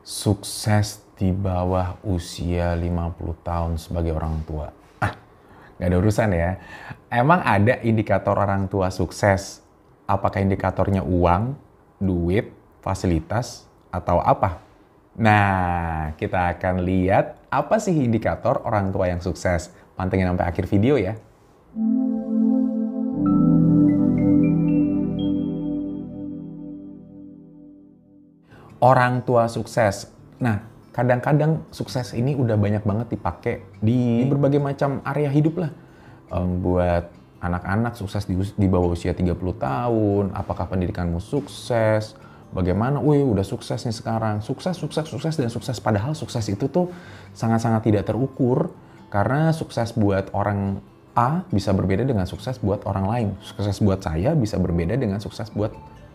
Sukses di bawah usia 50 tahun sebagai orang tua. Gak ada urusan ya. Emang ada indikator orang tua sukses? Apakah indikatornya uang, duit, fasilitas, atau apa? Nah, kita akan lihat apa sih indikator orang tua yang sukses. Pantengin sampai akhir video ya. Orang tua sukses. Nah, kadang-kadang sukses ini udah banyak banget dipakai di berbagai macam area hidup lah. Buat anak-anak sukses di bawah usia 30 tahun, apakah pendidikanmu sukses, bagaimana, udah sukses nih sekarang, sukses, dan sukses. Padahal sukses itu tuh sangat-sangat tidak terukur, karena sukses buat orang A bisa berbeda dengan sukses buat orang lain. Sukses buat saya bisa berbeda dengan sukses buat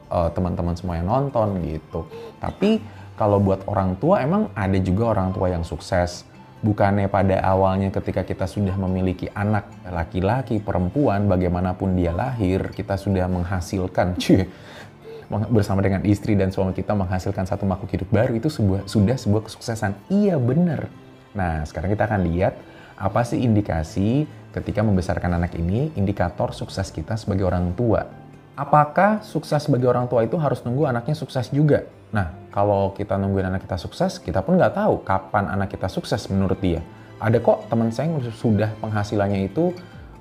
teman-teman semua yang nonton gitu. Tapi kalau buat orang tua emang ada juga orang tua yang sukses. Bukannya pada awalnya ketika kita sudah memiliki anak laki-laki, perempuan, bagaimanapun dia lahir, kita sudah menghasilkan, bersama dengan istri dan suami kita menghasilkan satu makhluk hidup baru, itu sudah sebuah kesuksesan. Iya bener. Nah sekarang kita akan lihat apa sih indikasi ketika membesarkan anak ini, indikator sukses kita sebagai orang tua. Apakah sukses sebagai orang tua itu harus nunggu anaknya sukses juga? Nah, kalau kita nungguin anak kita sukses, kita pun nggak tahu kapan anak kita sukses menurut dia. Ada kok teman saya yang sudah penghasilannya itu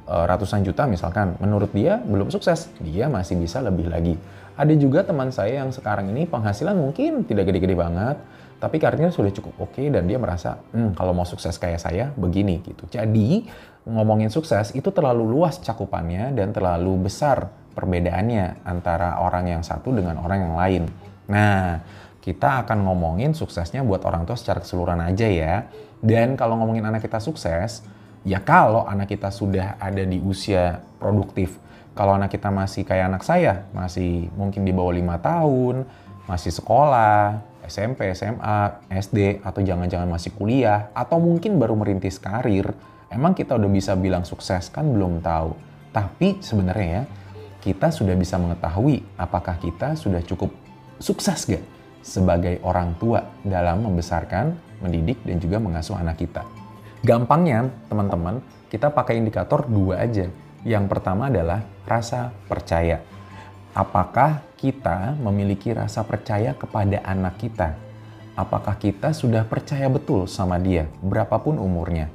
ratusan juta misalkan. Menurut dia belum sukses, dia masih bisa lebih lagi. Ada juga teman saya yang sekarang ini penghasilan mungkin tidak gede-gede banget, tapi karirnya sudah cukup oke dan dia merasa, kalau mau sukses kayak saya, begini gitu. Jadi, ngomongin sukses itu terlalu luas cakupannya dan terlalu besar perbedaannya antara orang yang satu dengan orang yang lain. Nah, kita akan ngomongin suksesnya buat orang tua secara keseluruhan aja ya. Dan kalau ngomongin anak kita sukses, ya kalau anak kita sudah ada di usia produktif. Kalau anak kita masih kayak anak saya, masih mungkin di bawah 5 tahun, masih sekolah, SMP, SMA, SD, atau jangan-jangan masih kuliah, atau mungkin baru merintis karir, emang kita udah bisa bilang sukses? Kan belum tahu. Tapi sebenarnya ya, kita sudah bisa mengetahui apakah kita sudah cukup sukses gak sebagai orang tua dalam membesarkan, mendidik, dan juga mengasuh anak kita. Gampangnya, teman-teman, kita pakai indikator 2 aja. Yang pertama adalah rasa percaya. Apakah kita memiliki rasa percaya kepada anak kita? Apakah kita sudah percaya betul sama dia, berapapun umurnya?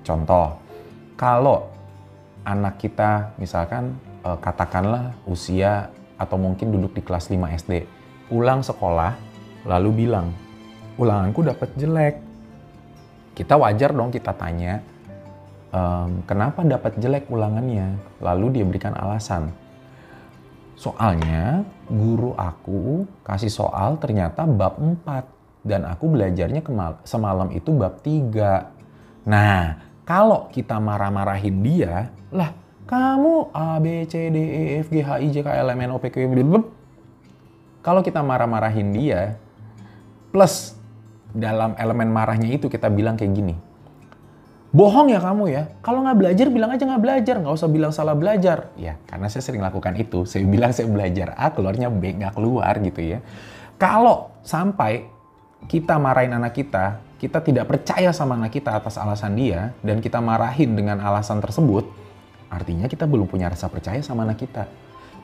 Contoh, kalau anak kita misalkan katakanlah usia atau mungkin duduk di kelas 5 SD, pulang sekolah lalu bilang, ulanganku dapat jelek. Kita wajar dong kita tanya, kenapa dapat jelek ulangannya? Lalu dia berikan alasan. Soalnya guru aku kasih soal ternyata bab 4 dan aku belajarnya semalam itu bab 3. Nah, kalau kita marah-marahin dia, lah kamu A, B, C, D, E, F, G, H, I, J, K, L, M, N, O, P, Q, R, S, T, U. Kalau kita marah-marahin dia, plus dalam elemen marahnya itu kita bilang kayak gini, bohong ya kamu ya, kalau nggak belajar bilang aja nggak belajar, nggak usah bilang salah belajar. Ya, karena saya sering lakukan itu, saya bilang saya belajar A, keluarnya B, nggak keluar gitu ya. Kalau sampai kita marahin anak kita tidak percaya sama anak kita atas alasan dia, dan kita marahin dengan alasan tersebut, artinya kita belum punya rasa percaya sama anak kita.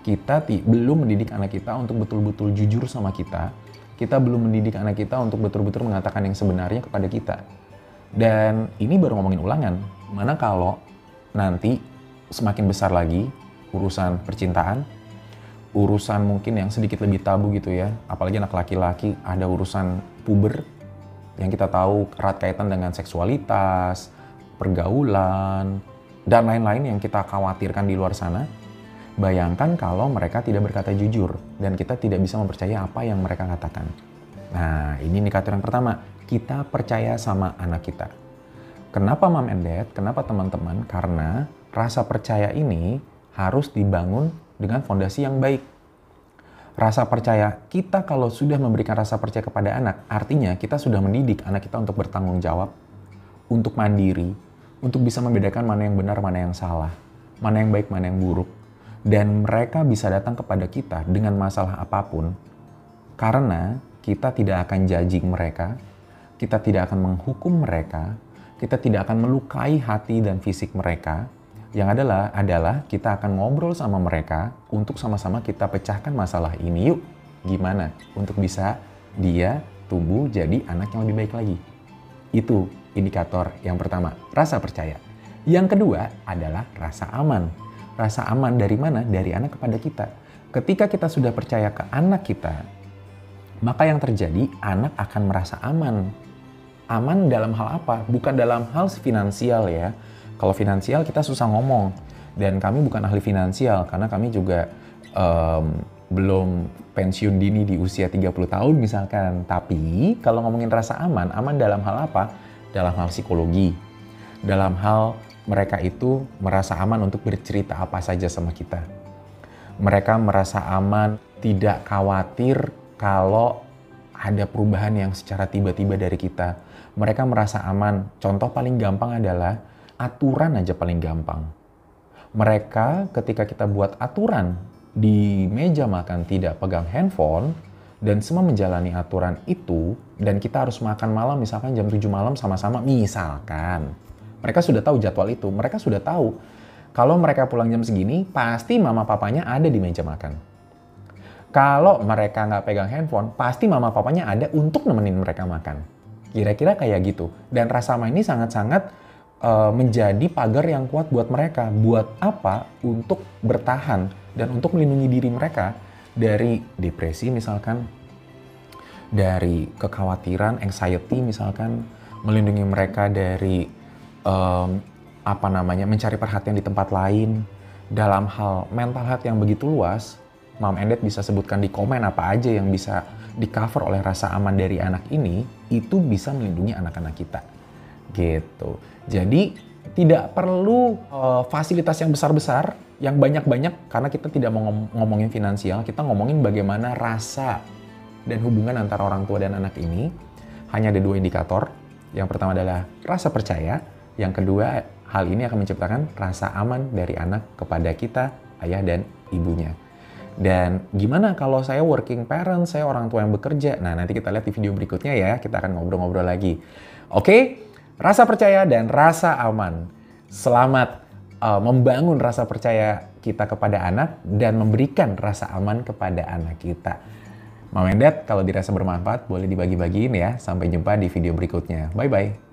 Kita belum mendidik anak kita untuk betul-betul jujur sama kita. Kita belum mendidik anak kita untuk betul-betul mengatakan yang sebenarnya kepada kita. Dan ini baru ngomongin ulangan. Mana kalau nanti semakin besar lagi urusan percintaan, urusan mungkin yang sedikit lebih tabu gitu ya. Apalagi anak laki-laki ada urusan puber yang kita tahu erat kaitan dengan seksualitas, pergaulan, dan lain-lain yang kita khawatirkan di luar sana. Bayangkan kalau mereka tidak berkata jujur dan kita tidak bisa mempercayai apa yang mereka katakan. Nah, ini indikator yang pertama. Kita percaya sama anak kita. Kenapa mom and dad? Kenapa teman-teman? Karena rasa percaya ini harus dibangun dengan fondasi yang baik. Rasa percaya kita kalau sudah memberikan rasa percaya kepada anak, artinya kita sudah mendidik anak kita untuk bertanggung jawab, untuk mandiri, untuk bisa membedakan mana yang benar, mana yang salah, mana yang baik, mana yang buruk. Dan mereka bisa datang kepada kita dengan masalah apapun, karena kita tidak akan judging mereka, kita tidak akan menghukum mereka, kita tidak akan melukai hati dan fisik mereka. Yang adalah kita akan ngobrol sama mereka untuk sama-sama kita pecahkan masalah ini. Yuk, gimana untuk bisa dia tumbuh jadi anak yang lebih baik lagi. Itu indikator yang pertama, rasa percaya. Yang kedua adalah rasa aman. Rasa aman dari mana? Dari anak kepada kita. Ketika kita sudah percaya ke anak kita, maka yang terjadi anak akan merasa aman. Aman dalam hal apa? Bukan dalam hal finansial ya. Kalau finansial kita susah ngomong. Dan kami bukan ahli finansial karena kami juga belum pensiun dini di usia 30 tahun misalkan. Tapi kalau ngomongin rasa aman, aman dalam hal apa? Dalam hal psikologi. Dalam hal mereka itu merasa aman untuk bercerita apa saja sama kita. Mereka merasa aman, tidak khawatir kalau ada perubahan yang secara tiba-tiba dari kita. Mereka merasa aman. Contoh paling gampang adalah aturan aja paling gampang. Mereka ketika kita buat aturan di meja makan tidak pegang handphone dan semua menjalani aturan itu dan kita harus makan malam misalkan jam 7 malam sama-sama misalkan. Mereka sudah tahu jadwal itu, mereka sudah tahu kalau mereka pulang jam segini pasti mama papanya ada di meja makan. Kalau mereka nggak pegang handphone pasti mama papanya ada untuk nemenin mereka makan. Kira-kira kayak gitu. Dan rasa aman ini sangat-sangat menjadi pagar yang kuat buat mereka. Buat apa? Untuk bertahan dan untuk melindungi diri mereka dari depresi misalkan, dari kekhawatiran, anxiety misalkan, melindungi mereka dari mencari perhatian di tempat lain. Dalam hal mental health yang begitu luas, Mom and Dad bisa sebutkan di komen apa aja yang bisa di-cover oleh rasa aman dari anak ini, itu bisa melindungi anak-anak kita. Gitu. Jadi tidak perlu fasilitas yang besar-besar, yang banyak-banyak, karena kita tidak mau ngomongin finansial, kita ngomongin bagaimana rasa dan hubungan antara orang tua dan anak ini. Hanya ada 2 indikator. Yang pertama adalah rasa percaya, yang kedua hal ini akan menciptakan rasa aman dari anak kepada kita, ayah dan ibunya. Dan gimana kalau saya working parent, saya orang tua yang bekerja? Nah, nanti kita lihat di video berikutnya ya, kita akan ngobrol-ngobrol lagi. Oke? Rasa percaya dan rasa aman. Selamat membangun rasa percaya kita kepada anak dan memberikan rasa aman kepada anak kita. Mom and Dad, kalau dirasa bermanfaat boleh dibagi-bagiin ya. Sampai jumpa di video berikutnya. Bye-bye.